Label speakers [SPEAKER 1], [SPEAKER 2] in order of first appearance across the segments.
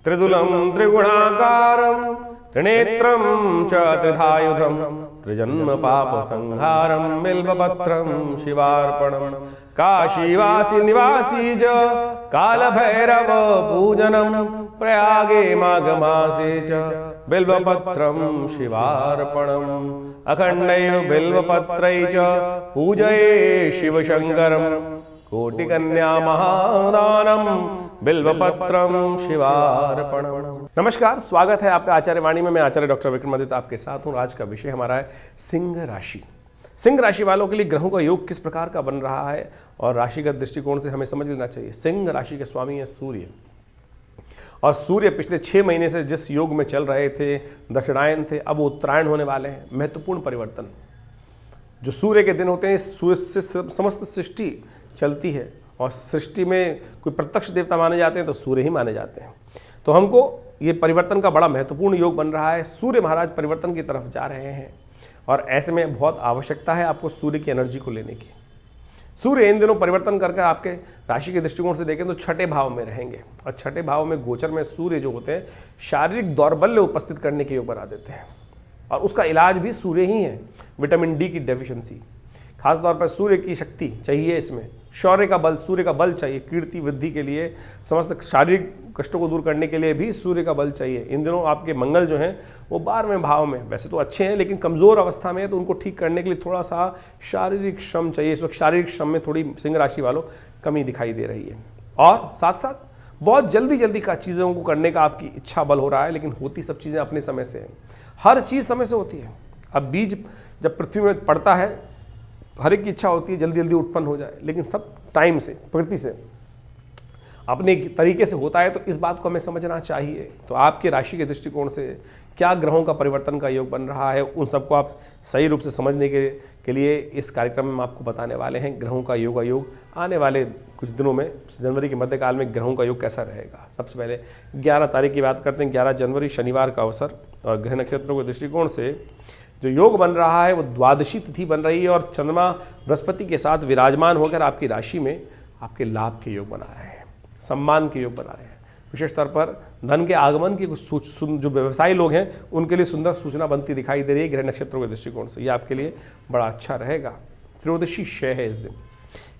[SPEAKER 1] त्रिदुलं त्रिगुणाकारं त्रिनेत्रं च त्रिधायुधं त्रिजन्म पाप संहारं बिल्वपत्रं शिवार्पणं काशीवासी निवासी च कालभैरव पूजनं प्रयागे माघमासे च बिल्वपत्रं शिवार्पणम् अखण्डैव बिल्वपत्रै च पूजये शिवशंकरं कोटिकन्या महादानम बिल्वपत्रम शिवार्पणम। नमस्कार, स्वागत है आपका आचार्य वाणी में। मैं आचार्य डॉक्टर विक्रमादित्य आपके साथ हूँ। आज का विषय हमारा है सिंह राशि। सिंह राशि वालों के लिए ग्रहों का योग किस प्रकार का बन रहा है और राशिगत दृष्टिकोण से हमें समझ लेना चाहिए। सिंह राशि के स्वामी है सूर्य, और सूर्य पिछले 6 महीने से जिस योग में चल रहे थे, दक्षिणायन थे, अब उत्तरायण होने वाले हैं। महत्वपूर्ण परिवर्तन जो सूर्य के दिन होते हैं, इस सूर्य से समस्त सृष्टि चलती है, और सृष्टि में कोई प्रत्यक्ष देवता माने जाते हैं तो सूर्य ही माने जाते हैं। तो हमको ये परिवर्तन का बड़ा महत्वपूर्ण योग बन रहा है। सूर्य महाराज परिवर्तन की तरफ जा रहे हैं, और ऐसे में बहुत आवश्यकता है आपको सूर्य की एनर्जी को लेने की। सूर्य इन दिनों परिवर्तन करके आपके राशि के दृष्टिकोण से देखें तो छठे भाव में रहेंगे, और छठे भाव में गोचर में सूर्य जो होते हैं शारीरिक दौर्बल्य उपस्थित करने के योग बना देते हैं, और उसका इलाज भी सूर्य ही है। विटामिन डी की डेफिशिएंसी, खासतौर पर सूर्य की शक्ति चाहिए, इसमें शौर्य का बल, सूर्य का बल चाहिए कीर्ति वृद्धि के लिए, समस्त शारीरिक कष्टों को दूर करने के लिए भी सूर्य का बल चाहिए। इन दिनों आपके मंगल जो हैं वो 12वें भाव में, वैसे तो अच्छे हैं लेकिन कमज़ोर अवस्था में है, तो उनको ठीक करने के लिए थोड़ा सा शारीरिक श्रम चाहिए। इस वक्त शारीरिक श्रम में थोड़ी सिंह राशि वालों कमी दिखाई दे रही है, और साथ साथ बहुत जल्दी का चीज़ों को करने का आपकी इच्छा बल हो रहा है, लेकिन होती सब चीज़ें अपने समय से हैं। हर चीज़ समय से होती है। अब बीज जब पृथ्वी में पड़ता है, हर एक की इच्छा होती है जल्दी उत्पन्न हो जाए, लेकिन सब टाइम से, प्रकृति से, अपने तरीके से होता है। तो इस बात को हमें समझना चाहिए। तो आपके राशि के दृष्टिकोण से क्या ग्रहों का परिवर्तन का योग बन रहा है, उन सबको आप सही रूप से समझने के लिए इस कार्यक्रम में हम आपको बताने वाले हैं। ग्रहों का योग आने वाले कुछ दिनों में, जनवरी के मध्यकाल में ग्रहों का योग कैसा रहेगा। सबसे पहले 11 तारीख की बात करते हैं। 11 जनवरी शनिवार का अवसर, और ग्रह नक्षत्रों के दृष्टिकोण से जो योग बन रहा है वो द्वादशी तिथि बन रही है, और चंद्रमा बृहस्पति के साथ विराजमान होकर आपकी राशि में आपके लाभ के योग बना रहे हैं, सम्मान के योग बना रहे हैं। विशेष तौर पर धन के आगमन की कुछ जो व्यवसायी लोग हैं उनके लिए सुंदर सूचना बनती दिखाई दे रही है ग्रह नक्षत्रों के दृष्टिकोण से। ये आपके लिए बड़ा अच्छा रहेगा। त्रयोदशी क्षय है इस दिन,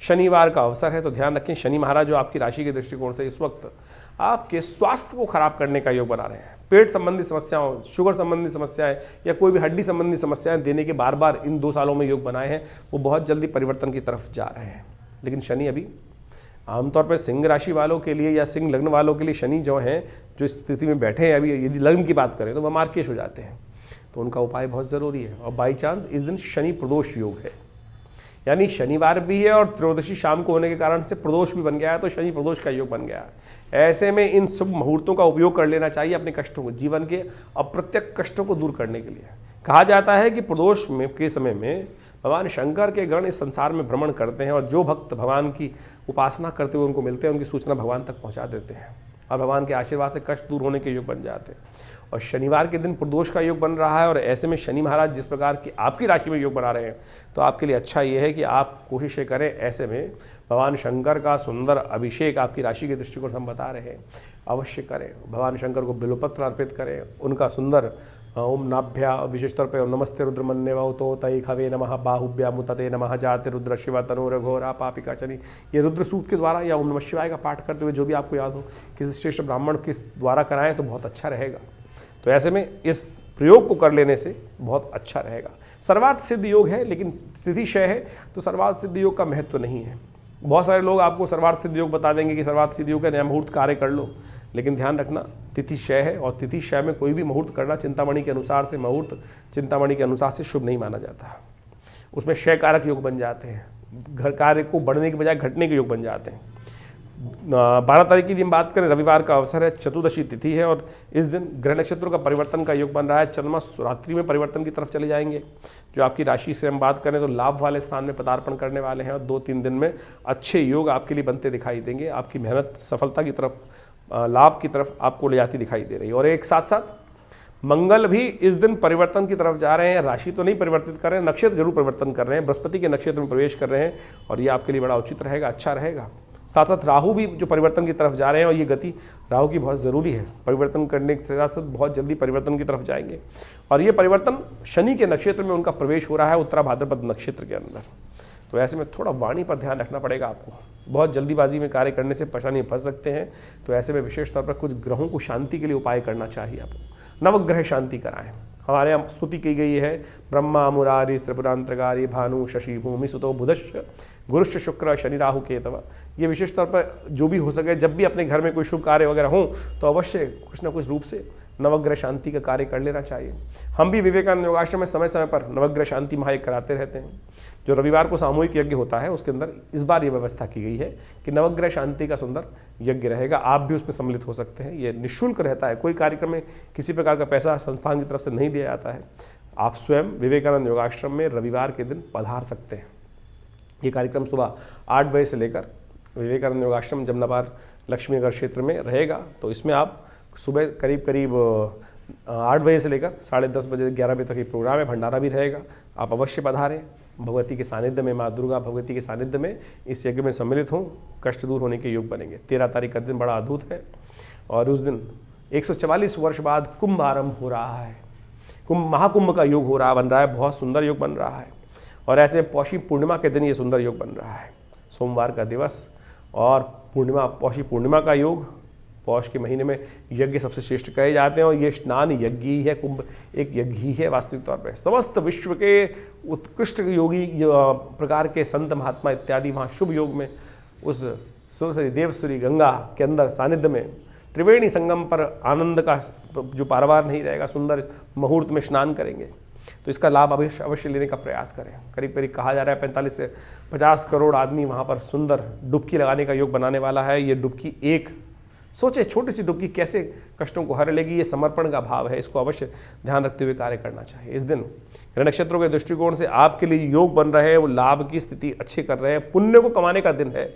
[SPEAKER 1] शनिवार का अवसर है, तो ध्यान रखें शनि महाराज जो आपकी राशि के दृष्टिकोण से इस वक्त आपके स्वास्थ्य को खराब करने का योग बना रहे हैं। पेट संबंधी समस्याओं, शुगर संबंधी समस्याएं, या कोई भी हड्डी संबंधी समस्याएं देने के बार इन 2 सालों में योग बनाए हैं, वो बहुत जल्दी परिवर्तन की तरफ जा रहे हैं। लेकिन शनि अभी आमतौर पर सिंह राशि वालों के लिए या सिंह लग्न वालों के लिए शनि जो हैं, जो स्थिति में बैठे हैं अभी, यदि लग्न की बात करें तो वह मार्केश हो जाते हैं, तो उनका उपाय बहुत ज़रूरी है। और बाई चांस इस दिन शनि प्रदोष योग है, यानी शनिवार भी है और त्रयोदशी शाम को होने के कारण से प्रदोष भी बन गया है, तो शनि प्रदोष का योग बन गया है। ऐसे में इन शुभ मुहूर्तों का उपयोग कर लेना चाहिए अपने कष्टों को, जीवन के अप्रत्यक्ष कष्टों को दूर करने के लिए। कहा जाता है कि प्रदोष में के समय में भगवान शंकर के गण इस संसार में भ्रमण करते हैं, और जो भक्त भगवान की उपासना करते हुए उनको मिलते हैं उनकी सूचना भगवान तक पहुँचा देते हैं, और भगवान के आशीर्वाद से कष्ट दूर होने के योग बन जाते हैं। और शनिवार के दिन प्रदोष का योग बन रहा है, और ऐसे में शनि महाराज जिस प्रकार की आपकी राशि में योग बना रहे हैं, तो आपके लिए अच्छा ये है कि आप कोशिशें करें ऐसे में भगवान शंकर का सुंदर अभिषेक आपकी राशि के दृष्टिकोण से हम बता रहे हैं, अवश्य करें। भगवान शंकर को बिल्वपत्र अर्पित करें, उनका सुंदर ओम नाभ्या, विशेष तौर पर नमस्ते रुद्रमन्यव तो तय खवे नमः बाहुभ्या मुतते नमः जाति रुद्र शिव तनोरघोरा पापिका शनि, ये रुद्र सूक्त के द्वारा या ओम नमः शिवाय का पाठ करते हुए जो भी आपको याद हो किसी श्रेष्ठ ब्राह्मण के द्वारा कराएं तो बहुत अच्छा रहेगा। तो ऐसे में इस प्रयोग को कर लेने से बहुत अच्छा रहेगा। सर्वार्थ सिद्ध योग है, लेकिन तिथि क्षय है, तो सर्वार्थ सिद्ध योग का महत्व नहीं है। बहुत सारे लोग आपको सर्वार्थ सिद्ध योग बता देंगे कि सर्वार्थ सिद्ध योग का नया मुहूर्त कार्य कर लो, लेकिन ध्यान रखना तिथि क्षय है, और तिथि क्षय में कोई भी मुहूर्त करना चिंतामणि के अनुसार से, मुहूर्त चिंतामणि के अनुसार से शुभ नहीं माना जाता। उसमें क्षय कारक योग बन जाते हैं, घर कार्य को बढ़ने के बजाय घटने के योग बन जाते हैं। 12 तारीख की दिन बात करें, रविवार का अवसर है, चतुर्दशी तिथि है, और इस दिन ग्रह नक्षत्रों का परिवर्तन का योग बन रहा है। चंद्रमा रात्रि में परिवर्तन की तरफ चले जाएंगे। जो आपकी राशि से हम बात करें तो लाभ वाले स्थान में पदार्पण करने वाले हैं, और 2-3 दिन में अच्छे योग आपके लिए बनते दिखाई देंगे। आपकी मेहनत सफलता की तरफ, लाभ की तरफ आपको ले जाती दिखाई दे रही है। और एक साथ साथ मंगल भी इस दिन परिवर्तन की तरफ जा रहे हैं। राशि तो नहीं परिवर्तित कर रहे हैं, नक्षत्र जरूर परिवर्तन कर रहे हैं, बृहस्पति के नक्षत्र में प्रवेश कर रहे हैं, और ये आपके लिए बड़ा उचित रहेगा, अच्छा रहेगा। साथ साथ राहु भी जो परिवर्तन की तरफ जा रहे हैं, और ये गति राहु की बहुत ज़रूरी है, परिवर्तन करने के साथ साथ बहुत जल्दी परिवर्तन की तरफ जाएंगे। और ये परिवर्तन शनि के नक्षत्र में उनका प्रवेश हो रहा है, उत्तरा भाद्रपद नक्षत्र के अंदर। तो ऐसे में थोड़ा वाणी पर ध्यान रखना पड़ेगा आपको, बहुत जल्दीबाजी में कार्य करने से परेशानी फंस सकते हैं। तो ऐसे में विशेष तौर पर कुछ ग्रहों को शांति के लिए उपाय करना चाहिए आपको, नवग्रह शांति कराएं। हमारे यहाँ स्तुति की गई है, ब्रह्मा मुरारी त्रिपुरांतरकारी भानु शशि भूमि सुतो बुधश्च गुरुश्च शुक्र शनि राहु केतव। ये विशेष तौर पर जो भी हो सके, जब भी अपने घर में कोई शुभ कार्य वगैरह हो तो अवश्य कुछ ना कुछ रूप से नवग्रह शांति का कार्य कर लेना चाहिए। हम भी विवेकानंद योगाश्रम में समय समय पर नवग्रह शांति महायज्ञ कराते रहते हैं। जो रविवार को सामूहिक यज्ञ होता है उसके अंदर इस बार ये व्यवस्था की गई है कि नवग्रह शांति का सुंदर यज्ञ रहेगा, आप भी उसमें सम्मिलित हो सकते हैं। ये निःशुल्क रहता है, कोई कार्यक्रम में किसी प्रकार का पैसा संस्थान की तरफ से नहीं दिया जाता है। आप स्वयं विवेकानंद योगाश्रम में रविवार के दिन पधार सकते हैं। ये कार्यक्रम सुबह 8 बजे से लेकर विवेकानंद योगाश्रम जमनाबाद लक्ष्मीनगर क्षेत्र में रहेगा। तो इसमें आप सुबह करीब 8 बजे से लेकर 10:30 बजे 11 बजे तक ये प्रोग्राम है, भंडारा भी रहेगा। आप अवश्य पधारें, भगवती के सानिध्य में, माँ दुर्गा भगवती के सानिध्य में इस यज्ञ में सम्मिलित हों, कष्ट दूर होने के योग बनेंगे। 13 तारीख का दिन बड़ा अद्भुत है और उस दिन 144 वर्ष बाद कुंभ आरंभ हो रहा है, महाकुंभ का योग हो रहा बन रहा है, बहुत सुंदर योग बन रहा है। और ऐसे पौषी पूर्णिमा के दिन ये सुंदर योग बन रहा है, सोमवार का दिवस और पूर्णिमा, पौषी पूर्णिमा का योग। पौष के महीने में यज्ञ सबसे श्रेष्ठ कहे जाते हैं और ये स्नान यज्ञ ही है, कुंभ एक यज्ञ ही है वास्तविक तौर पे। समस्त विश्व के उत्कृष्ट योगी प्रकार के संत महात्मा इत्यादि वहाँ शुभ योग में उस सुरसरी देवसुरी गंगा के अंदर सानिध्य में त्रिवेणी संगम पर आनंद का जो पारवार नहीं रहेगा, सुंदर मुहूर्त में स्नान करेंगे। तो इसका लाभ अवश्य लेने का प्रयास करें। करीब करीब कहा जा रहा है 45 से 50 करोड़ आदमी वहाँ पर सुंदर डुबकी लगाने का योग बनाने वाला है। ये डुबकी एक सोचे, छोटी सी डुबकी कैसे कष्टों को हर लेगी, ये समर्पण का भाव है, इसको अवश्य ध्यान रखते हुए कार्य करना चाहिए। इस दिन ग्रह नक्षत्रों के दृष्टिकोण से आपके लिए योग बन रहे हैं, वो लाभ की स्थिति अच्छी कर रहे हैं, पुण्य को कमाने का दिन है।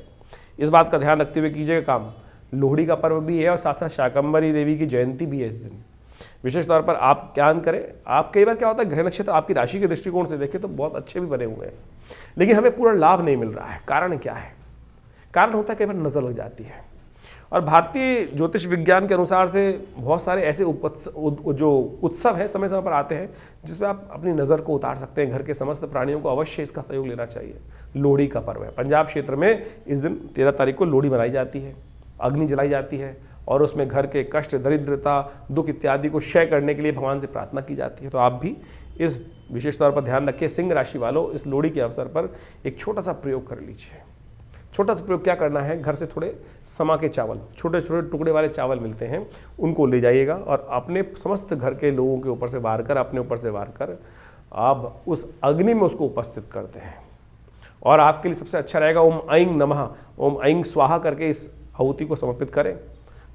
[SPEAKER 1] इस बात का ध्यान रखते हुए कीजिएगा काम। लोहड़ी का पर्व भी है और साथ साथ शाकंभरी देवी की जयंती भी है इस दिन। विशेष तौर पर आप ध्यान करें, आप कई बार क्या होता है, ग्रह नक्षत्र आपकी राशि के दृष्टिकोण से देखें तो बहुत अच्छे भी बने हुए हैं, लेकिन हमें पूरा लाभ नहीं मिल रहा है। कारण क्या है? कारण होता है कई बार नजर लग जाती है। और भारतीय ज्योतिष विज्ञान के अनुसार से बहुत सारे ऐसे जो उत्सव हैं समय समय पर आते हैं जिसमें आप अपनी नज़र को उतार सकते हैं। घर के समस्त प्राणियों को अवश्य इसका सहयोग लेना चाहिए। लोहड़ी का पर्व है, पंजाब क्षेत्र में इस दिन 13 तारीख को लोहड़ी मनाई जाती है, अग्नि जलाई जाती है और उसमें घर के कष्ट, दरिद्रता, दुख इत्यादि को क्षय करने के लिए भगवान से प्रार्थना की जाती है। तो आप भी इस विशेष तौर पर ध्यान रखिए। सिंह राशि वालों, इस लोहड़ी के अवसर पर एक छोटा सा प्रयोग कर लीजिए। छोटा सा प्रयोग क्या करना है, घर से थोड़े समा के चावल, छोटे छोटे टुकड़े वाले चावल मिलते हैं, उनको ले जाइएगा और अपने समस्त घर के लोगों के ऊपर से वार कर, अपने ऊपर से वार कर आप उस अग्नि में उसको उपस्थित करते हैं। और आपके लिए सबसे अच्छा रहेगा ओम ऐं नमः, ओम ऐं स्वाहा करके इस आहुति को समर्पित करें,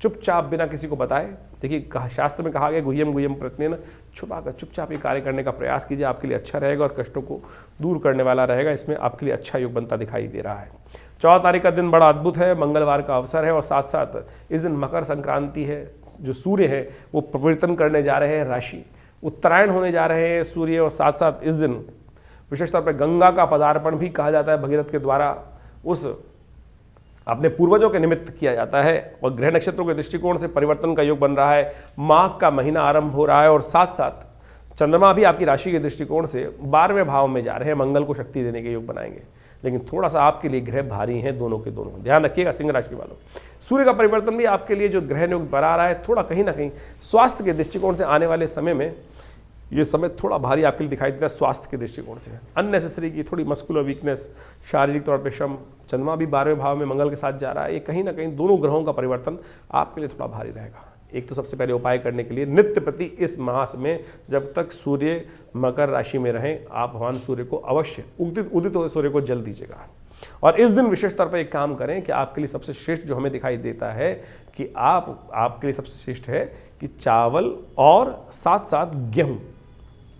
[SPEAKER 1] चुपचाप बिना किसी को बताए। देखिए शास्त्र में कहा गया गुह्यम गुह्यम प्रत्येन, छुपाकर चुपचाप ये कार्य करने का प्रयास कीजिए, आपके लिए अच्छा रहेगा और कष्टों को दूर करने वाला रहेगा। इसमें आपके लिए अच्छा योग बनता दिखाई दे रहा है। 14 तारीख का दिन बड़ा अद्भुत है, मंगलवार का अवसर है और साथ साथ इस दिन मकर संक्रांति है। जो सूर्य है वो परिवर्तन करने जा रहे हैं राशि, उत्तरायण होने जा रहे हैं सूर्य। और साथ साथ इस दिन विशेष तौर पर गंगा का पदार्पण भी कहा जाता है, भगीरथ के द्वारा उस अपने पूर्वजों के निमित्त किया जाता है। और ग्रह नक्षत्रों के दृष्टिकोण से परिवर्तन का योग बन रहा है, माघ का महीना आरंभ हो रहा है और साथ साथ चंद्रमा भी आपकी राशि के दृष्टिकोण से 12वें भाव में जा रहे हैं, मंगल को शक्ति देने के योग बनाएंगे। लेकिन थोड़ा सा आपके लिए ग्रह भारी हैं, दोनों के दोनों ध्यान रखिएगा। सिंह राशि वालों, सूर्य का परिवर्तन भी आपके लिए जो ग्रह योग बना रहा है, थोड़ा कहीं ना कहीं स्वास्थ्य के दृष्टिकोण से आने वाले समय में ये समय थोड़ा भारी आपके लिए दिखाई देता है। स्वास्थ्य के दृष्टिकोण से अननेसेसरी की थोड़ी मस्कुलर वीकनेस, शारीरिक तौर पे श्रम, चंद्रमा भी 12वें भाव में मंगल के साथ जा रहा है, ये कहीं ना कहीं दोनों ग्रहों का परिवर्तन आपके लिए थोड़ा भारी रहेगा। एक तो सबसे पहले उपाय करने के लिए नित्य प्रति इस मास में जब तक सूर्य मकर राशि में रहें, आप भगवान सूर्य को अवश्य उदित हुए सूर्य को जल दीजिएगा। और इस दिन विशेष तौर पर एक काम करें कि आपके लिए सबसे श्रेष्ठ जो हमें दिखाई देता है कि आपके लिए सबसे श्रेष्ठ है कि चावल और साथ साथ गेहूं,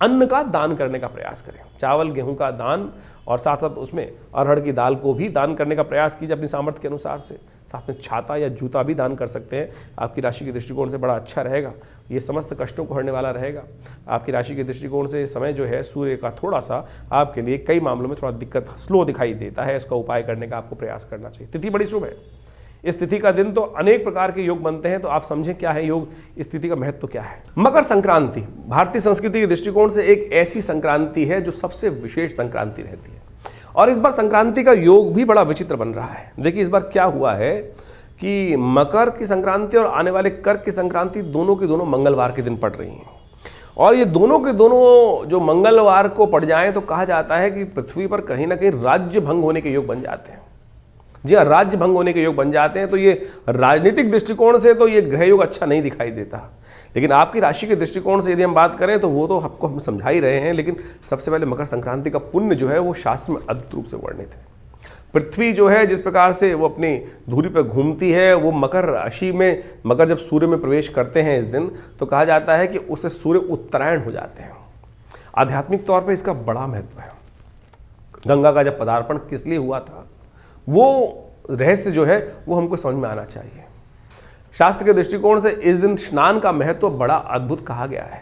[SPEAKER 1] अन्न का दान करने का प्रयास करें। चावल गेहूं का दान और साथ साथ उसमें अरहर की दाल को भी दान करने का प्रयास कीजिए अपनी सामर्थ्य के अनुसार से। साथ में छाता या जूता भी दान कर सकते हैं, आपकी राशि के दृष्टिकोण से बड़ा अच्छा रहेगा। ये समस्त कष्टों को हरने वाला रहेगा। आपकी राशि के दृष्टिकोण से समय जो है सूर्य का थोड़ा सा आपके लिए कई मामलों में थोड़ा दिक्कत स्लो दिखाई देता है, इसका उपाय करने का आपको प्रयास करना चाहिए। तिथि बड़ी शुभ है, इस तिथि का दिन तो अनेक प्रकार के योग बनते हैं, तो आप समझें क्या है योग, इस तिथि का महत्व क्या है। मकर संक्रांति भारतीय संस्कृति के दृष्टिकोण से एक ऐसी संक्रांति है जो सबसे विशेष संक्रांति रहती है, और इस बार संक्रांति का योग भी बड़ा विचित्र बन रहा है। देखिए इस बार क्या हुआ है कि मकर की संक्रांति और आने वाले कर्क की संक्रांति दोनों के दोनों मंगलवार के दिन पड़ रही हैं, और ये दोनों के दोनों जो मंगलवार को पड़ जाएं तो कहा जाता है कि पृथ्वी पर कहीं ना कहीं राज्य भंग होने के योग बन जाते हैं। जी हाँ, राज्य भंग होने के योग बन जाते हैं। तो ये राजनीतिक दृष्टिकोण से तो ये ग्रह योग अच्छा नहीं दिखाई देता, लेकिन आपकी राशि के दृष्टिकोण से यदि हम बात करें तो वो तो आपको हम समझा ही रहे हैं। लेकिन सबसे पहले मकर संक्रांति का पुण्य जो है वो शास्त्र में अद्भुत रूप से वर्णित है। पृथ्वी जो है जिस प्रकार से वो अपनी धुरी पर घूमती है, वो मकर राशि में, मकर जब सूर्य में प्रवेश करते हैं इस दिन, तो कहा जाता है कि उससे सूर्य उत्तरायण हो जाते हैं। आध्यात्मिक तौर पर इसका बड़ा महत्व है। गंगा का जब पदार्पण किस लिए हुआ था, वो रहस्य जो है वो हमको समझ में आना चाहिए। शास्त्र के दृष्टिकोण से इस दिन स्नान का महत्व बड़ा अद्भुत कहा गया है।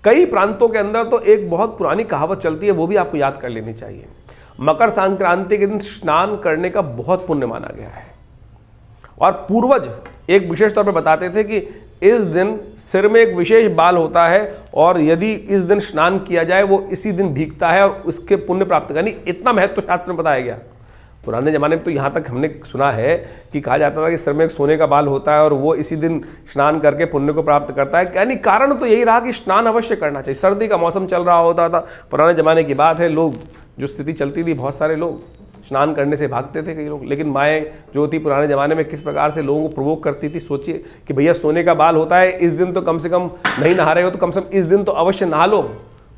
[SPEAKER 1] कई प्रांतों के अंदर तो एक बहुत पुरानी कहावत चलती है, वो भी आपको याद कर लेनी चाहिए। मकर संक्रांति के दिन स्नान करने का बहुत पुण्य माना गया है, और पूर्वज एक विशेष तौर पर बताते थे कि इस दिन सिर में एक विशेष बाल होता है, और यदि इस दिन स्नान किया जाए वो इसी दिन भीगता है और उसके पुण्य प्राप्त करनी, इतना महत्व शास्त्र में बताया गया। पुराने ज़माने में तो यहाँ तक हमने सुना है कि कहा जाता था कि सिर में एक सोने का बाल होता है और वो इसी दिन स्नान करके पुण्य को प्राप्त करता है। यानी कारण तो यही रहा कि स्नान अवश्य करना चाहिए। सर्दी का मौसम चल रहा होता था, पुराने ज़माने की बात है, लोग जो स्थिति चलती थी, बहुत सारे लोग स्नान करने से भागते थे कई लोग। लेकिन माएँ जो थी पुराने ज़माने में किस प्रकार से लोगों को प्रोवोक करती थी, सोचिए कि भैया सोने का बाल होता है, इस दिन तो कम से कम नहीं नहा रहे हो तो कम से कम इस दिन तो अवश्य नहा लो।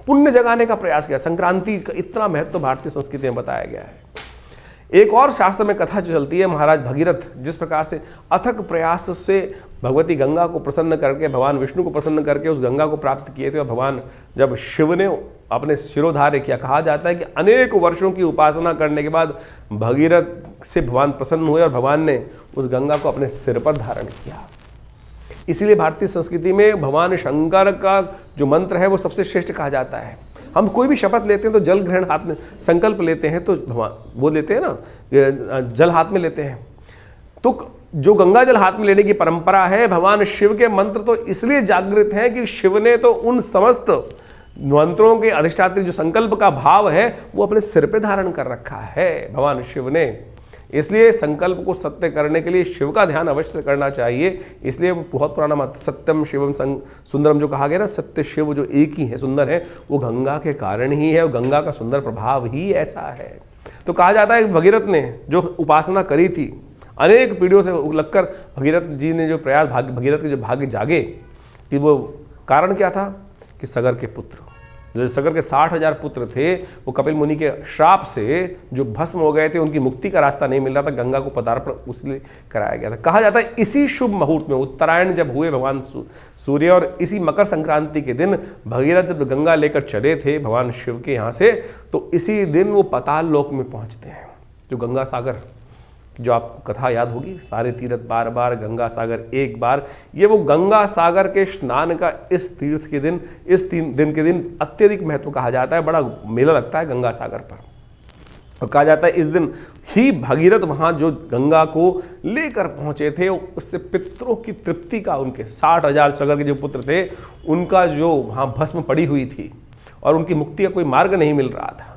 [SPEAKER 1] पुण्य जगाने का प्रयास किया। संक्रांति का इतना महत्व भारतीय संस्कृति में बताया गया है। एक और शास्त्र में कथा जो चलती है, महाराज भगीरथ जिस प्रकार से अथक प्रयास से भगवती गंगा को प्रसन्न करके, भगवान विष्णु को प्रसन्न करके उस गंगा को प्राप्त किए थे, और भगवान जब शिव ने अपने शिरोधार्य किया, कहा जाता है कि अनेक वर्षों की उपासना करने के बाद भगीरथ से भगवान प्रसन्न हुए और भगवान ने उस गंगा को अपने सिर पर धारण किया। इसीलिए भारतीय संस्कृति में भगवान शंकर का जो मंत्र है वो सबसे श्रेष्ठ कहा जाता है। हम कोई भी शपथ लेते हैं तो जल ग्रहण हाथ में, संकल्प लेते हैं तो भगवान वो लेते हैं ना, जल हाथ में लेते हैं। तो जो गंगा जल हाथ में लेने की परंपरा है, भगवान शिव के मंत्र तो इसलिए जागृत हैं कि शिव ने तो उन समस्त मंत्रों के अधिष्ठात्री जो संकल्प का भाव है वो अपने सिर पे धारण कर रखा है भगवान शिव ने। इसलिए संकल्प को सत्य करने के लिए शिव का ध्यान अवश्य करना चाहिए। इसलिए बहुत पुराना मत, सत्यम शिवम सुंदरम जो कहा गया ना, सत्य शिव जो एक ही है, सुंदर है, वो गंगा के कारण ही है, और गंगा का सुंदर प्रभाव ही ऐसा है। तो कहा जाता है कि भगीरथ ने जो उपासना करी थी, अनेक पीढ़ियों से लगकर भगीरथ जी ने जो प्रयास, भगीरथ के जो भाग्य जागे, कि वो कारण क्या था कि सगर के पुत्र, जो सगर के 60,000 पुत्र थे, वो कपिल मुनि के श्राप से जो भस्म हो गए थे, उनकी मुक्ति का रास्ता नहीं मिल रहा था, गंगा को पदार्पण उसलिए कराया गया था। कहा जाता है इसी शुभ मुहूर्त में, उत्तरायण जब हुए भगवान सूर्य, और इसी मकर संक्रांति के दिन भगीरथ जब गंगा लेकर चले थे भगवान शिव के यहाँ से, तो इसी दिन वो पाताल लोक में पहुँचते हैं। जो गंगा सागर, जो आपको कथा याद होगी, सारे तीर्थ बार बार, गंगा सागर एक बार, ये वो गंगा सागर के स्नान का इस तीर्थ के दिन, इस 3 दिन के दिन अत्यधिक महत्व कहा जाता है। बड़ा मेला लगता है गंगा सागर पर, और कहा जाता है इस दिन ही भगीरथ वहाँ जो गंगा को लेकर पहुँचे थे, उससे पितरों की तृप्ति का, उनके 60,000 सगर के जो पुत्र थे, उनका जो वहाँ भस्म पड़ी हुई थी और उनकी मुक्ति का कोई मार्ग नहीं मिल रहा था,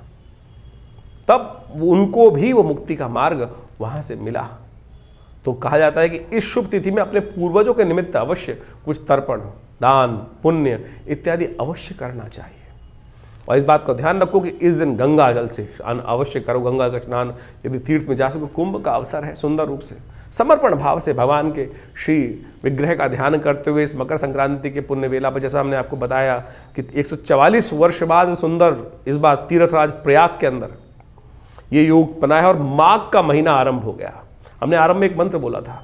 [SPEAKER 1] तब उनको भी वो मुक्ति का मार्ग वहाँ से मिला। तो कहा जाता है कि इस शुभ तिथि में अपने पूर्वजों के निमित्त अवश्य कुछ तर्पण, दान, पुण्य इत्यादि अवश्य करना चाहिए। और इस बात का ध्यान रखो कि इस दिन गंगा जल से स्नान अवश्य करो। गंगा का स्नान यदि तीर्थ में जा सको, कुंभ का अवसर है, सुंदर रूप से समर्पण भाव से भगवान के श्री विग्रह का ध्यान करते हुए इस मकर संक्रांति के पुण्य वेला पर, जैसा हमने आपको बताया कि 144 वर्ष बाद सुंदर इस बार तीर्थराज प्रयाग के अंदर ये योग बना है, और माघ का महीना आरंभ हो गया। हमने आरंभ में एक मंत्र बोला था,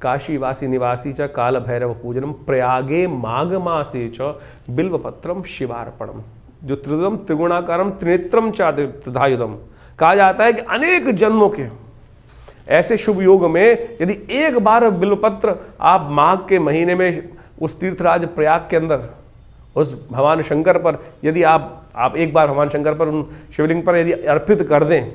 [SPEAKER 1] काशी वासी निवासी च काल भैरव पूजनम प्रयागे माघ मासे च बिल्व पत्रम शिवार्पणम। जो त्रिदम त्रिगुणाकारम त्रिनेत्रम च त्रिधायुधम, कहा जाता है कि अनेक जन्मों के ऐसे शुभ योग में यदि एक बार बिल्वपत्र आप माघ के महीने में उस तीर्थराज प्रयाग के अंदर उस भगवान शंकर पर यदि आप एक बार भगवान शंकर पर उन शिवलिंग पर यदि अर्पित कर दें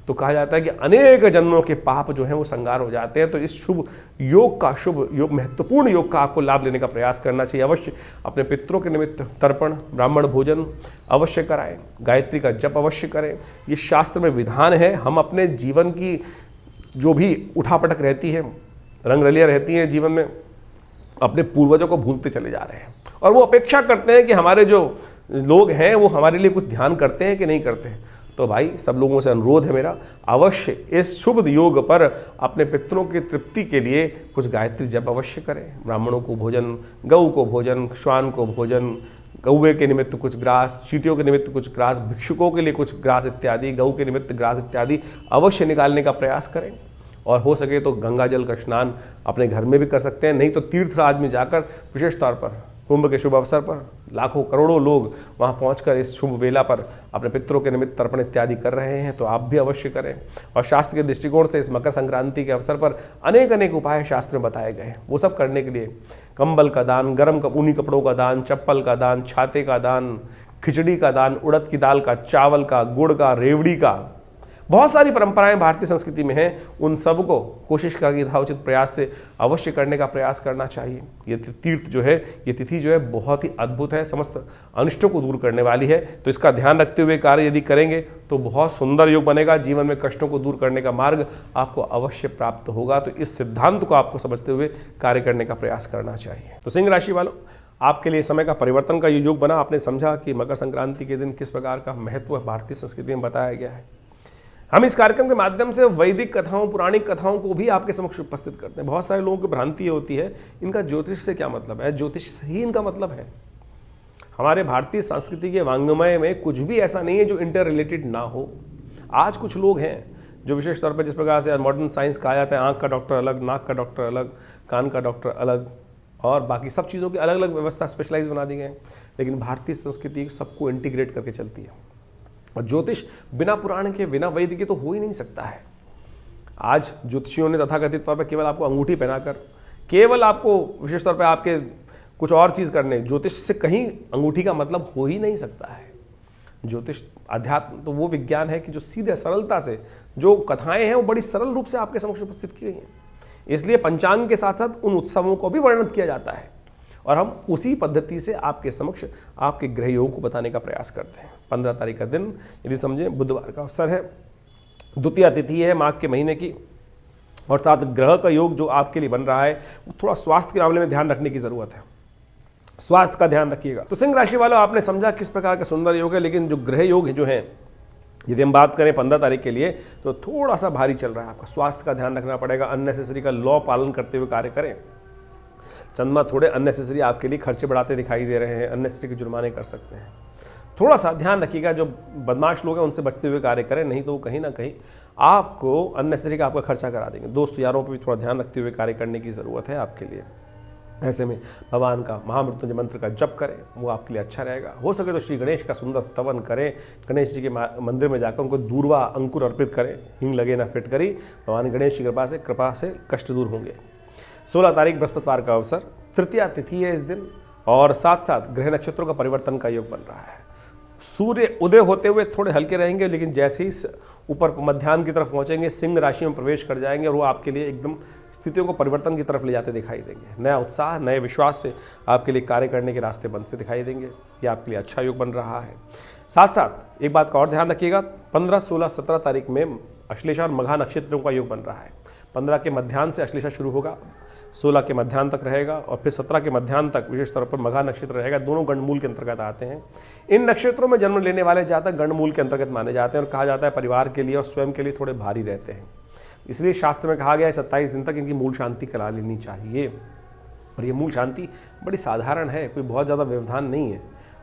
[SPEAKER 1] तो कहा जाता है कि अनेक जन्मों के पाप जो हैं वो संगार हो जाते हैं। तो इस शुभ योग महत्वपूर्ण योग का आपको लाभ लेने का प्रयास करना चाहिए। अवश्य अपने पितरों के निमित्त तर्पण ब्राह्मण भोजन अवश्य कराएं, गायत्री का जप अवश्य करें। ये शास्त्र में विधान है। हम अपने जीवन की जो भी उठापटक रहती है, रंगरलियाँ रहती हैं जीवन में, अपने पूर्वजों को भूलते चले जा रहे हैं और वो अपेक्षा करते हैं कि हमारे जो लोग हैं वो हमारे लिए कुछ ध्यान करते हैं कि नहीं करते हैं। तो भाई सब लोगों से अनुरोध है मेरा, अवश्य इस शुभ योग पर अपने पितरों की तृप्ति के लिए कुछ गायत्री जप अवश्य करें। ब्राह्मणों को भोजन, गऊ को भोजन, श्वान को भोजन, कौवे के निमित्त कुछ ग्रास, चींटियों के निमित्त कुछ ग्रास, भिक्षुकों के लिए कुछ ग्रास इत्यादि, गऊ के निमित्त ग्रास इत्यादि अवश्य निकालने का प्रयास करें। और हो सके तो गंगा जल का स्नान अपने घर में भी कर सकते हैं, नहीं तो तीर्थराज में जाकर विशेष तौर पर कुंभ के शुभ अवसर पर लाखों करोड़ों लोग वहां पहुंचकर इस शुभ वेला पर अपने पितरों के निमित्त तर्पण इत्यादि कर रहे हैं, तो आप भी अवश्य करें। और शास्त्र के दृष्टिकोण से इस मकर संक्रांति के अवसर पर अनेक उपाय शास्त्र में बताए गए हैं। वो सब करने के लिए कंबल का दान, गर्म ऊनी कपड़ों का दान, चप्पल का दान, छाते का दान, खिचड़ी का दान, उड़द की दाल का, चावल का, गुड़ का, रेवड़ी का, बहुत सारी परंपराएं भारतीय संस्कृति में हैं। उन सब को कोशिश का यथाउचित प्रयास से अवश्य करने का प्रयास करना चाहिए। ये तीर्थ जो है, ये तिथि जो है बहुत ही अद्भुत है, समस्त अनिष्टों को दूर करने वाली है। तो इसका ध्यान रखते हुए कार्य यदि करेंगे तो बहुत सुंदर योग बनेगा। जीवन में कष्टों को दूर करने का मार्ग आपको अवश्य प्राप्त होगा। तो इस सिद्धांत को आपको समझते हुए कार्य करने का प्रयास करना चाहिए। तो सिंह राशि वालों, आपके लिए समय का परिवर्तन का ये योग बना। आपने समझा कि मकर संक्रांति के दिन किस प्रकार का महत्व भारतीय संस्कृति में बताया गया है। हम इस कार्यक्रम के माध्यम से वैदिक कथाओं, पौराणिक कथाओं को भी आपके समक्ष उपस्थित करते हैं। बहुत सारे लोगों की भ्रांति होती है, इनका ज्योतिष से क्या मतलब है, ज्योतिष ही इनका मतलब है। हमारे भारतीय संस्कृति के वांग्मय में कुछ भी ऐसा नहीं है जो इंटर रिलेटेड ना हो। आज कुछ लोग हैं जो विशेष तौर पर जिस प्रकार से मॉडर्न साइंस कहा जाता है, आँख का डॉक्टर अलग, नाक का डॉक्टर अलग, कान का डॉक्टर अलग, और बाकी सब चीज़ों की अलग अलग व्यवस्था स्पेशलाइज बना दी गई है। लेकिन भारतीय संस्कृति सबको इंटीग्रेट करके चलती है। और ज्योतिष बिना पुराण के, बिना वैद्य के तो हो ही नहीं सकता है। आज ज्योतिषियों ने तथाकथित तौर पर केवल आपको अंगूठी पहनाकर, केवल आपको विशेष तौर पर आपके कुछ और चीज़ करने, ज्योतिष से कहीं अंगूठी का मतलब हो ही नहीं सकता है। ज्योतिष अध्यात्म तो वो विज्ञान है कि जो सीधे सरलता से, जो कथाएं हैं वो बड़ी सरल रूप से आपके समक्ष उपस्थित की गई हैं। इसलिए पंचांग के साथ साथ उन उत्सवों को भी वर्णित किया जाता है और हम उसी पद्धति से आपके समक्ष आपके ग्रह योग को बताने का प्रयास करते हैं। 15 तारीख का दिन यदि समझें बुधवार का अवसर है, द्वितीया तिथि है माघ के महीने की, और साथ ग्रह का योग जो आपके लिए बन रहा है वो थोड़ा स्वास्थ्य के मामले में ध्यान रखने की ज़रूरत है। स्वास्थ्य का ध्यान रखिएगा। तो सिंह राशि वालों, आपने समझा किस प्रकार का सुंदर योग है। लेकिन जो ग्रह योग जो हैं, यदि हम बात करें 15 तारीख के लिए, तो थोड़ा सा भारी चल रहा है। आपका स्वास्थ्य का ध्यान रखना पड़ेगा। अननेसेसरी का लॉ पालन करते हुए कार्य करें। चंद्रमा थोड़े अननेसेसरी आपके लिए खर्चे बढ़ाते दिखाई दे रहे हैं, अननेसेसरी के जुर्माने कर सकते हैं। थोड़ा सा ध्यान रखिएगा, जो बदमाश लोग हैं उनसे बचते हुए कार्य करें, नहीं तो वो कहीं ना कहीं आपको अननेसेसरी का आपका खर्चा करा देंगे। दोस्त यारों पर भी थोड़ा ध्यान रखते हुए कार्य करने की ज़रूरत है आपके लिए। ऐसे में भगवान का महामृत्युंजय मंत्र का जप करें, वो आपके लिए अच्छा रहेगा। हो सके तो श्री गणेश का सुंदर स्तवन करें, गणेश जी के मंदिर में जाकर उनको दूर्वा अंकुर अर्पित करें, हिंग लगे ना फिटकरी, भगवान गणेश की कृपा से कष्ट दूर होंगे। 16 तारीख बृहस्पतिवार का अवसर, तृतीया तिथि है इस दिन, और साथ साथ ग्रह नक्षत्रों का परिवर्तन का योग बन रहा है। सूर्य उदय होते हुए थोड़े हल्के रहेंगे, लेकिन जैसे ही ऊपर मध्याह्न की तरफ पहुंचेंगे, सिंह राशि में प्रवेश कर जाएंगे और वो आपके लिए एकदम स्थितियों को परिवर्तन की तरफ ले जाते दिखाई देंगे। नया उत्साह, नए विश्वास से आपके लिए कार्य करने के रास्ते बनते दिखाई देंगे। ये आपके लिए अच्छा योग बन रहा है। साथ साथ एक बात का और ध्यान रखिएगा, 15, 16, 17 तारीख में अश्लेषा और मघा नक्षत्रों का योग बन रहा है। 15 के मध्याह्न से अश्लेषा शुरू होगा, 16 के मध्याह्न तक रहेगा, और फिर 17 के मध्याह्न तक विशेष तौर पर मघा नक्षत्र रहेगा। दोनों गंडमूल के अंतर्गत आते हैं। इन नक्षत्रों में जन्म लेने वाले जातक गंडमूल के अंतर्गत माने जाते हैं और कहा जाता है परिवार के लिए और स्वयं के लिए थोड़े भारी रहते हैं। इसलिए शास्त्र में कहा गया है 27 दिन तक इनकी मूल शांति करा लेनी चाहिए। और ये मूल शांति बड़ी साधारण है, कोई बहुत ज़्यादा व्यवधान नहीं है।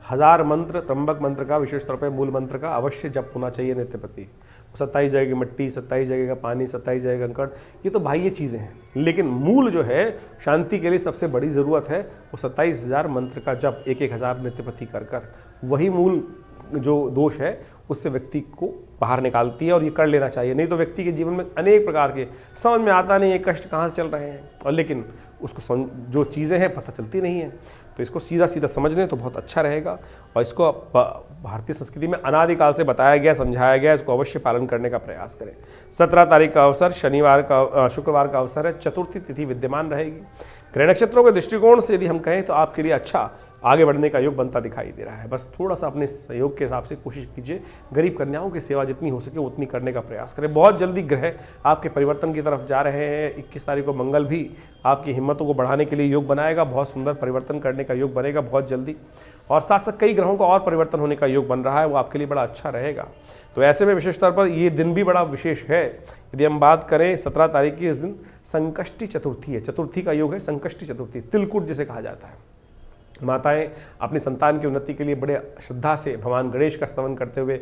[SPEAKER 1] 1000 मंत्र त्र्यंबक मंत्र का, विशेष तौर पे मूल मंत्र का अवश्य जप होना चाहिए नित्य प्रति। 27 जगह की मिट्टी, 27 जगह का पानी, 27 जगह कंकड़, ये तो बाह्य चीज़ें हैं, लेकिन मूल जो है शांति के लिए सबसे बड़ी ज़रूरत है वो 27,000 मंत्र का जप 1-1000 नित्य प्रति कर वही मूल जो दोष है उससे व्यक्ति को बाहर निकालती है, और ये कर लेना चाहिए। नहीं तो व्यक्ति के जीवन में अनेक प्रकार के समझ में आता नहीं है कष्ट कहाँ से चल रहे हैं, और लेकिन उसको जो चीज़ें हैं पता चलती नहीं है। तो इसको सीधा सीधा समझ लें तो बहुत अच्छा रहेगा, और इसको भारतीय संस्कृति में अनादिकाल से बताया गया, समझाया गया, इसको अवश्य पालन करने का प्रयास करें। 17 तारीख का अवसर शुक्रवार का अवसर है, चतुर्थी तिथि विद्यमान रहेगी। ग्रह नक्षत्रों के दृष्टिकोण से यदि हम कहें तो आपके लिए अच्छा आगे बढ़ने का योग बनता दिखाई दे रहा है। बस थोड़ा सा अपने सहयोग के हिसाब से कोशिश कीजिए, गरीब कन्याओं की सेवा जितनी हो सके उतनी करने का प्रयास करें। बहुत जल्दी ग्रह आपके परिवर्तन की तरफ जा रहे हैं। 21 तारीख को मंगल भी आपकी हिम्मतों को बढ़ाने के लिए योग बनाएगा, बहुत सुंदर परिवर्तन करने का योग बनेगा बहुत जल्दी, और साथ साथ कई ग्रहों का और परिवर्तन होने का योग बन रहा है, वो आपके लिए बड़ा अच्छा रहेगा। तो ऐसे में विशेष तौर पर ये दिन भी बड़ा विशेष है। यदि हम बात करें 17 तारीख की, इस दिन संकष्टी चतुर्थी है, चतुर्थी का योग है संकष्टी चतुर्थी, तिलकुट जिसे कहा जाता है। माताएं अपनी संतान की उन्नति के लिए बड़े श्रद्धा से भगवान गणेश का स्तवन करते हुए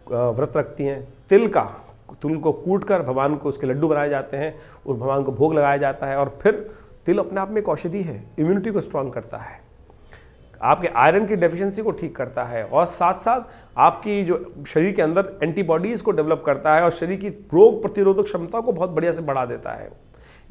[SPEAKER 1] व्रत रखती हैं। तिल को कूटकर भगवान को उसके लड्डू बनाए जाते हैं, उस भगवान को भोग लगाया जाता है, और फिर तिल अपने आप में एक औषधि है, इम्यूनिटी को स्ट्रांग करता है, आपके आयरन की डेफिशिएंसी को ठीक करता है, और साथ साथ आपकी जो शरीर के अंदर एंटीबॉडीज़ को डेवलप करता है, और शरीर की रोग प्रतिरोधक क्षमता को बहुत बढ़िया से बढ़ा देता है।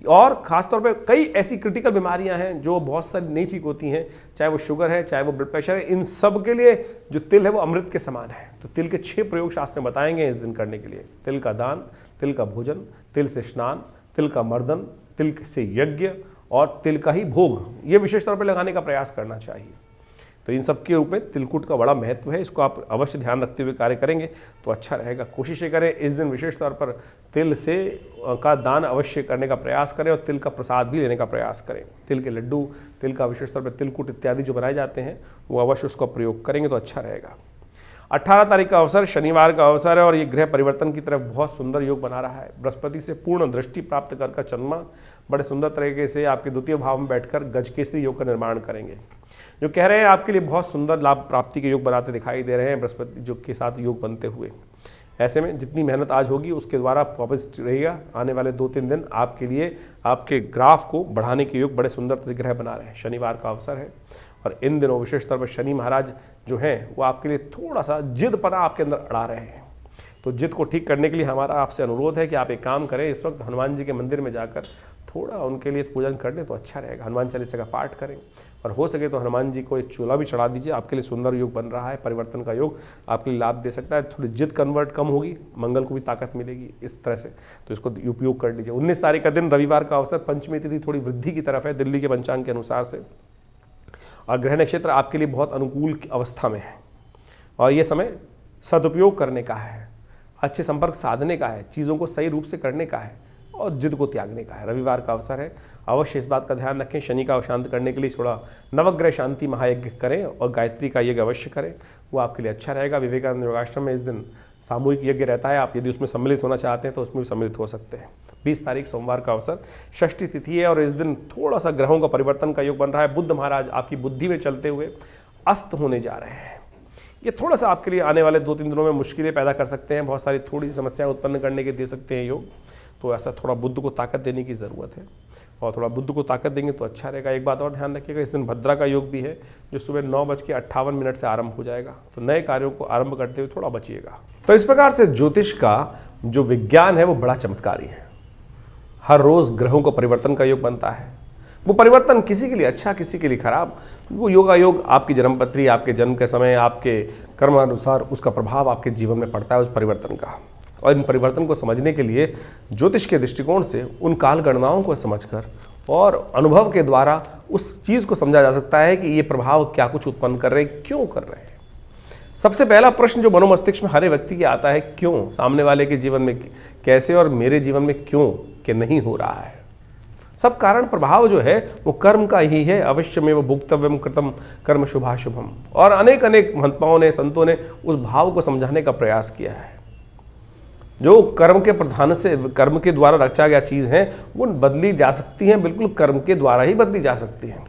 [SPEAKER 1] और ख़ासतौर पे कई ऐसी क्रिटिकल बीमारियां हैं जो बहुत सारी नहीं ठीक होती हैं, चाहे वो शुगर है, चाहे वो ब्लड प्रेशर है, इन सब के लिए जो तिल है वो अमृत के समान है। तो तिल के 6 प्रयोग शास्त्र में बताएंगे इस दिन करने के लिए। तिल का दान, तिल का भोजन, तिल से स्नान, तिल का मर्दन, तिल से यज्ञ, और तिल का ही भोग, ये विशेष तौर पर लगाने का प्रयास करना चाहिए। तो इन सब के रूप में तिलकुट का बड़ा महत्व है, इसको आप अवश्य ध्यान रखते हुए कार्य करेंगे तो अच्छा रहेगा। कोशिश करें इस दिन विशेष तौर पर तिल से का दान अवश्य करने का प्रयास करें, और तिल का प्रसाद भी लेने का प्रयास करें। तिल के लड्डू, तिल का विशेष तौर पर तिलकुट इत्यादि जो बनाए जाते हैं वो अवश्य उसका प्रयोग करेंगे तो अच्छा रहेगा। 18 तारीख का अवसर शनिवार का अवसर है, और ये ग्रह परिवर्तन की तरफ बहुत सुंदर योग बना रहा है। बृहस्पति से पूर्ण दृष्टि प्राप्त कर चंद्रमा बड़े सुंदर तरीके से आपके द्वितीय भाव में बैठकर गजकेसरी योग का निर्माण करेंगे, जो कह रहे हैं आपके लिए बहुत सुंदर लाभ प्राप्ति के योग बनाते दिखाई दे रहे हैं बृहस्पति योग के साथ योग बनते हुए। ऐसे में जितनी मेहनत आज होगी उसके द्वारा वापस रहेगा, आने वाले 2-3 दिन आपके लिए आपके ग्राफ को बढ़ाने के योग बड़े सुंदर ग्रह बना रहे हैं। शनिवार का अवसर है, और इन दिनों विशेष तौर पर शनि महाराज जो हैं वो आपके लिए थोड़ा सा जिदपना आपके अंदर अड़ा रहे हैं। तो जिद को ठीक करने के लिए हमारा आपसे अनुरोध है कि आप एक काम करें, इस वक्त हनुमान जी के मंदिर में जाकर थोड़ा उनके लिए पूजन कर लें तो अच्छा रहेगा। हनुमान चालीसा का पाठ करें, और हो सके तो हनुमान जी को एक चूल्हा भी चढ़ा दीजिए, आपके लिए सुंदर योग बन रहा है। परिवर्तन का योग आपके लिए लाभ दे सकता है। थोड़ी जिद कन्वर्ट कम होगी, मंगल को भी ताकत मिलेगी इस तरह से, तो इसको उपयोग कर लीजिए। 19 तारीख का दिन रविवार का अवसर, पंचमी तिथि थोड़ी वृद्धि की तरफ है दिल्ली के पंचांग के अनुसार से, और ग्रह नक्षत्र आपके लिए बहुत अनुकूल अवस्था में है, और ये समय सदुपयोग करने का है, अच्छे संपर्क साधने का है, चीज़ों को सही रूप से करने का है, और जिद को त्यागने का है। रविवार का अवसर है, अवश्य इस बात का ध्यान रखें। शनि का शांत करने के लिए थोड़ा नवग्रह शांति महायज्ञ करें, और गायत्री का यज्ञ अवश्य करें, वो आपके लिए अच्छा रहेगा। विवेकानंद योगाश्रम में इस दिन सामूहिक यज्ञ रहता है, आप यदि उसमें सम्मिलित होना चाहते हैं तो उसमें भी सम्मिलित हो सकते हैं। 20 तारीख सोमवार का अवसर, षष्ठी तिथि है, और इस दिन थोड़ा सा ग्रहों का परिवर्तन का योग बन रहा है। बुध महाराज आपकी बुद्धि में चलते हुए अस्त होने जा रहे हैं। ये थोड़ा सा आपके लिए आने वाले 2-3 दिनों में मुश्किलें पैदा कर सकते हैं, बहुत सारी थोड़ी समस्याएं उत्पन्न करने के दे सकते हैं योग। तो ऐसा थोड़ा बुद्ध को ताकत देने की ज़रूरत है, और थोड़ा बुद्ध को ताकत देंगे तो अच्छा रहेगा। एक बात और ध्यान रखिएगा, इस दिन भद्रा का योग भी है, जो सुबह 9:58 से आरंभ हो जाएगा, तो नए कार्यों को आरंभ करते हुए थोड़ा बचिएगा। तो इस प्रकार से ज्योतिष का जो विज्ञान है वो बड़ा चमत्कारी है। हर रोज़ ग्रहों को परिवर्तन का योग बनता है, वो परिवर्तन किसी के लिए अच्छा, किसी के लिए खराब, वो योगा योग आपकी जन्मपत्री, आपके जन्म के समय, आपके कर्म अनुसार उसका प्रभाव आपके जीवन में पड़ता है उस परिवर्तन का। और इन परिवर्तन को समझने के लिए ज्योतिष के दृष्टिकोण से उन काल गणनाओं को समझकर और अनुभव के द्वारा उस चीज़ को समझा जा सकता है कि ये प्रभाव क्या कुछ उत्पन्न कर रहे हैं, क्यों कर रहे हैं। सबसे पहला प्रश्न जो मनोमस्तिष्क में हर व्यक्ति के आता है, क्यों, सामने वाले के जीवन में कैसे और मेरे जीवन में क्यों के नहीं हो रहा है। सब कारण प्रभाव जो है वो कर्म का ही है। अवश्य में वो भुक्तव्यम कृतम कर्म शुभाशुभम, और अनेक अनेक महात्माओं ने, संतों ने उस भाव को समझाने का प्रयास किया है। जो कर्म के प्रधान से, कर्म के द्वारा रचा गया चीज़ है वो बदली जा सकती हैं, बिल्कुल कर्म के द्वारा ही बदली जा सकती हैं।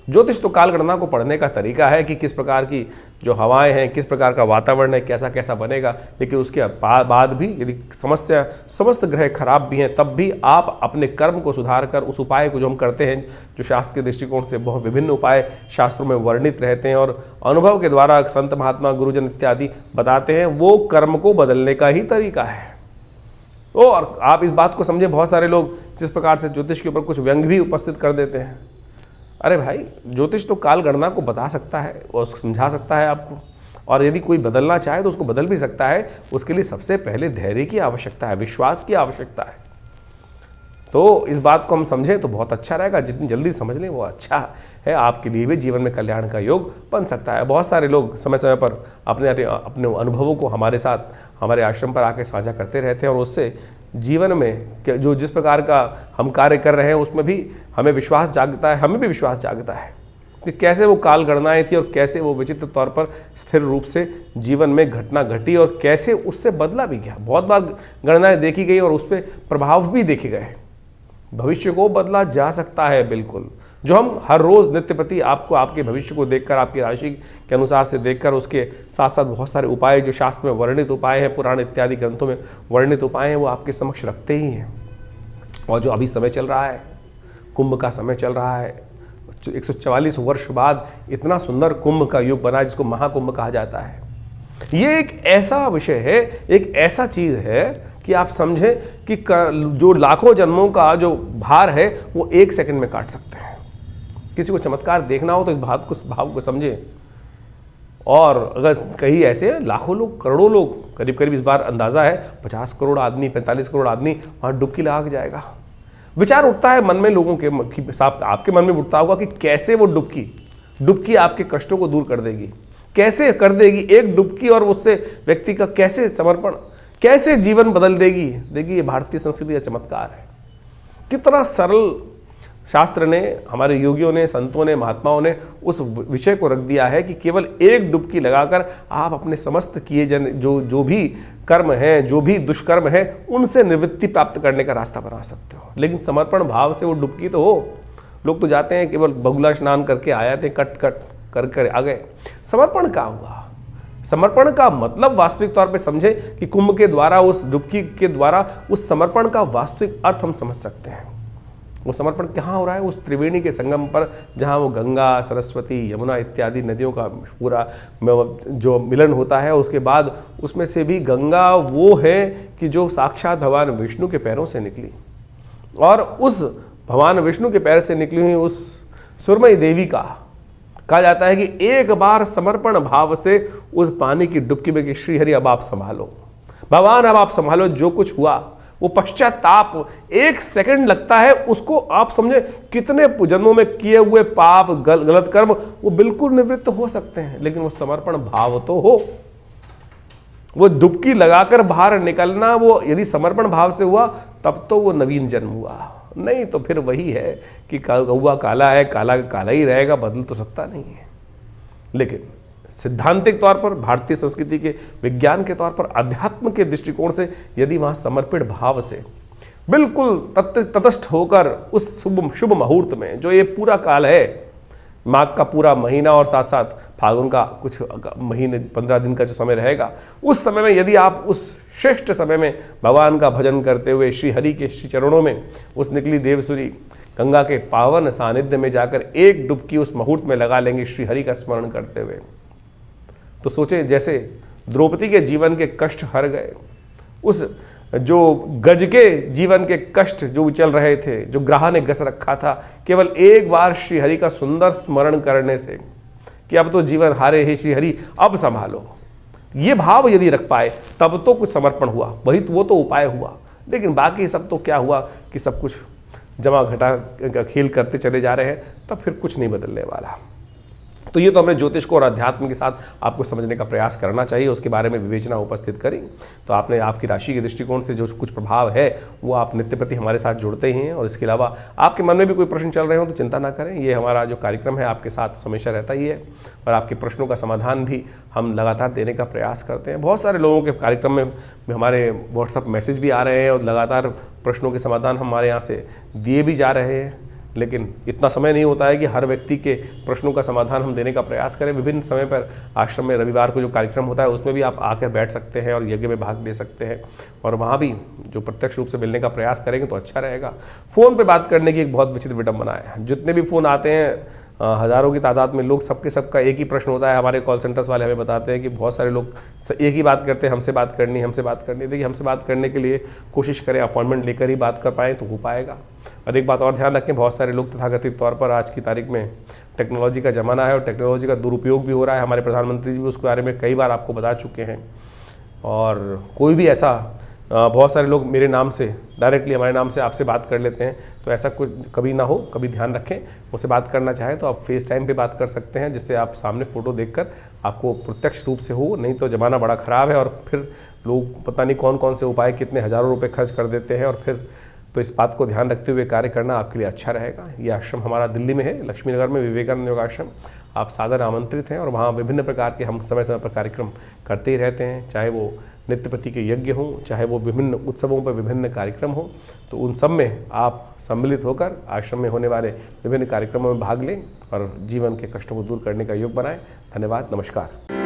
[SPEAKER 1] ज्योतिष तो कालगणना को पढ़ने का तरीका है कि किस प्रकार की जो हवाएं हैं, किस प्रकार का वातावरण है, कैसा कैसा बनेगा। लेकिन उसके बाद भी यदि समस्त ग्रह खराब भी हैं, तब भी आप अपने कर्म को सुधार कर उस उपाय को जो हम करते हैं, जो शास्त्र के दृष्टिकोण से बहुत विभिन्न उपाय शास्त्रों में वर्णित रहते हैं और अनुभव के द्वारा संत महात्मा गुरुजन इत्यादि बताते हैं, वो कर्म को बदलने का ही तरीका है। और आप इस बात को समझे, बहुत सारे लोग जिस प्रकार से ज्योतिष के ऊपर कुछ व्यंग भी उपस्थित कर देते हैं। अरे भाई, ज्योतिष तो काल गणना को बता सकता है और उसको समझा सकता है आपको, और यदि कोई बदलना चाहे तो उसको बदल भी सकता है। उसके लिए सबसे पहले धैर्य की आवश्यकता है, विश्वास की आवश्यकता है। तो इस बात को हम समझें तो बहुत अच्छा रहेगा। जितनी जल्दी समझ लें वो अच्छा है, आपके लिए भी जीवन में कल्याण का योग बन सकता है। बहुत सारे लोग समय समय पर अपने अनुभवों को हमारे साथ, हमारे आश्रम पर आके साझा करते रहते हैं, और उससे जीवन में जो जिस प्रकार का हम कार्य कर रहे हैं उसमें भी हमें विश्वास जागता है, हमें भी विश्वास जागता है कि कैसे वो काल गणनाएं थी और कैसे वो विचित्र तौर पर स्थिर रूप से जीवन में घटना घटी और कैसे उससे बदला भी गया। बहुत बार गणनाएं देखी गई और उस पर प्रभाव भी देखे गए। भविष्य को बदला जा सकता है, बिल्कुल। जो हम हर रोज़ नित्य प्रति आपको आपके भविष्य को देखकर, आपकी राशि के अनुसार से देखकर, उसके साथ साथ बहुत सारे उपाय जो शास्त्र में वर्णित उपाय हैं, पुराण इत्यादि ग्रंथों में वर्णित उपाय हैं, वो आपके समक्ष रखते ही हैं। और जो अभी समय चल रहा है, कुंभ का समय चल रहा है, 144 वर्ष बाद इतना सुंदर कुंभ का युग बना जिसको महाकुंभ कहा जाता है। ये एक ऐसा विषय है, एक ऐसा चीज़ है कि आप समझें कि जो लाखों जन्मों का जो भार है वो 1 सेकंड में काट सकते हैं। किसी को चमत्कार देखना हो तो इस भाव को समझें। और अगर कहीं ऐसे लाखों लोग, करोड़ों लोग, करीब करीब इस बार अंदाज़ा है 50 करोड़ आदमी, 45 करोड़ आदमी वहाँ डुबकी लगा के जाएगा। विचार उठता है मन में लोगों के साथ, आपके मन में उठता होगा कि कैसे वो डुबकी आपके कष्टों को दूर कर देगी, कैसे कर देगी एक डुबकी, और उससे व्यक्ति का कैसे समर्पण, कैसे जीवन बदल देगी। देखिए, ये भारतीय संस्कृति का चमत्कार है। कितना सरल शास्त्र ने, हमारे योगियों ने, संतों ने, महात्माओं ने उस विषय को रख दिया है कि केवल एक डुबकी लगाकर आप अपने समस्त किए जो भी कर्म हैं, जो भी दुष्कर्म है, उनसे निवृत्ति प्राप्त करने का रास्ता बना सकते हो। लेकिन समर्पण भाव से वो डुबकी तो हो। लोग तो जाते हैं केवल बगुला स्नान करके आए थे, कट कर आ गए। समर्पण क्या हुआ? समर्पण का मतलब वास्तविक तौर पे समझे कि कुंभ के द्वारा, उस डुबकी के द्वारा उस समर्पण का वास्तविक अर्थ हम समझ सकते हैं। वो समर्पण कहाँ हो रहा है? उस त्रिवेणी के संगम पर, जहाँ वो गंगा, सरस्वती, यमुना इत्यादि नदियों का पूरा जो मिलन होता है। उसके बाद उसमें से भी गंगा वो है कि जो साक्षात भगवान विष्णु के पैरों से निकली, और उस भगवान विष्णु के पैर से निकली हुई उस सुरमई देवी का कहा जाता है कि एक बार समर्पण भाव से उस पानी की डुबकी में कि श्रीहरि अब आप संभालो, भगवान अब आप संभालो। जो कुछ हुआ वो पश्चाताप 1 सेकंड लगता है, उसको आप समझे कितने जन्मों में किए हुए पाप, गलत कर्म वो बिल्कुल निवृत्त हो सकते हैं। लेकिन वो समर्पण भाव तो हो, वो डुबकी लगाकर बाहर निकलना, वो यदि समर्पण भाव से हुआ तब तो वो नवीन जन्म हुआ। नहीं तो फिर वही है कि कौवा काला है, काला काला ही रहेगा, बदल तो सकता नहीं है। लेकिन सिद्धांतिक तौर पर, भारतीय संस्कृति के विज्ञान के तौर पर, अध्यात्म के दृष्टिकोण से यदि वहाँ समर्पित भाव से बिल्कुल तटस्थ होकर उस शुभ मुहूर्त में, जो ये पूरा काल है, माघ का पूरा महीना और साथ साथ फागुन का कुछ महीने 15 दिन का जो समय रहेगा, उस समय में यदि आप उस श्रेष्ठ समय में भगवान का भजन करते हुए श्री हरि के श्री चरणों में उस निकली देवसुरी गंगा के पावन सानिध्य में जाकर एक डुबकी उस मुहूर्त में लगा लेंगे श्री हरि का स्मरण करते हुए, तो सोचे जैसे द्रौपदी के जीवन के कष्ट हर गए, उस जो गज के जीवन के कष्ट जो चल रहे थे, जो ग्राह ने गस रखा था, केवल एक बार श्री हरि का सुंदर स्मरण करने से कि अब तो जीवन हारे हे श्री हरि अब संभालो, ये भाव यदि रख पाए तब तो कुछ समर्पण हुआ, वही तो वो तो उपाय हुआ। लेकिन बाकी सब तो क्या हुआ कि सब कुछ जमा घटा खेल करते चले जा रहे हैं, तब फिर कुछ नहीं बदलने वाला। तो ये तो हमने ज्योतिष को और अध्यात्म के साथ आपको समझने का प्रयास करना चाहिए, उसके बारे में विवेचना उपस्थित करी। तो आपने आपकी राशि के दृष्टिकोण से जो कुछ प्रभाव है वो आप नित्य प्रति हमारे साथ जुड़ते ही हैं। और इसके अलावा आपके मन में भी कोई प्रश्न चल रहे हो तो चिंता ना करें, ये हमारा जो कार्यक्रम है आपके साथ हमेशा रहता ही है, और आपके प्रश्नों का समाधान भी हम लगातार देने का प्रयास करते हैं। बहुत सारे लोगों के कार्यक्रम में हमारे व्हाट्सएप मैसेज भी आ रहे हैं और लगातार प्रश्नों के समाधान हमारे यहाँ से दिए भी जा रहे हैं। लेकिन इतना समय नहीं होता है कि हर व्यक्ति के प्रश्नों का समाधान हम देने का प्रयास करें। विभिन्न समय पर आश्रम में रविवार को जो कार्यक्रम होता है उसमें भी आप आकर बैठ सकते हैं और यज्ञ में भाग ले सकते हैं, और वहाँ भी जो प्रत्यक्ष रूप से मिलने का प्रयास करेंगे तो अच्छा रहेगा। फ़ोन पे बात करने की एक बहुत विचित्र विडंबना है। जितने भी फ़ोन आते हैं हज़ारों की तादाद में लोग, सबका एक ही प्रश्न होता है। हमारे कॉल सेंटर्स वाले हमें बताते हैं कि बहुत सारे लोग एक ही बात करते हैं, हमसे बात करनी। देखिए, हमसे बात करने के लिए कोशिश करें अपॉइंटमेंट लेकर ही बात कर पाएँ तो हो पाएगा। और एक बात और ध्यान रखें, बहुत सारे लोग तथाकथित तौर पर आज की तारीख में टेक्नोलॉजी का ज़माना है और टेक्नोलॉजी का दुरुपयोग भी हो रहा है। हमारे प्रधानमंत्री जी भी उसके बारे में कई बार आपको बता चुके हैं। और कोई भी ऐसा बहुत सारे लोग मेरे नाम से डायरेक्टली हमारे नाम से आपसे बात कर लेते हैं, तो ऐसा कुछ कभी ना हो। कभी ध्यान रखें, मुझसे बात करना चाहे तो आप फेस टाइम पे बात कर सकते हैं, जिससे आप सामने फ़ोटो देखकर आपको प्रत्यक्ष रूप से हो। नहीं तो ज़माना बड़ा ख़राब है और फिर लोग पता नहीं कौन कौन से उपाय कितने हज़ारों रुपये खर्च कर देते हैं, और फिर तो इस बात को ध्यान रखते हुए कार्य करना आपके लिए अच्छा रहेगा। ये आश्रम हमारा दिल्ली में है, लक्ष्मी नगर में, विवेकानंद योग आश्रम। आप सादर आमंत्रित हैं और वहाँ विभिन्न प्रकार के हम समय समय पर कार्यक्रम करते ही रहते हैं, चाहे वो नित्यपति के यज्ञ हों, चाहे वो विभिन्न उत्सवों पर विभिन्न कार्यक्रम हों। तो उन सब में आप सम्मिलित होकर आश्रम में होने वाले विभिन्न कार्यक्रमों में भाग लें और जीवन के कष्टों को दूर करने का योग बनाएं। धन्यवाद, नमस्कार।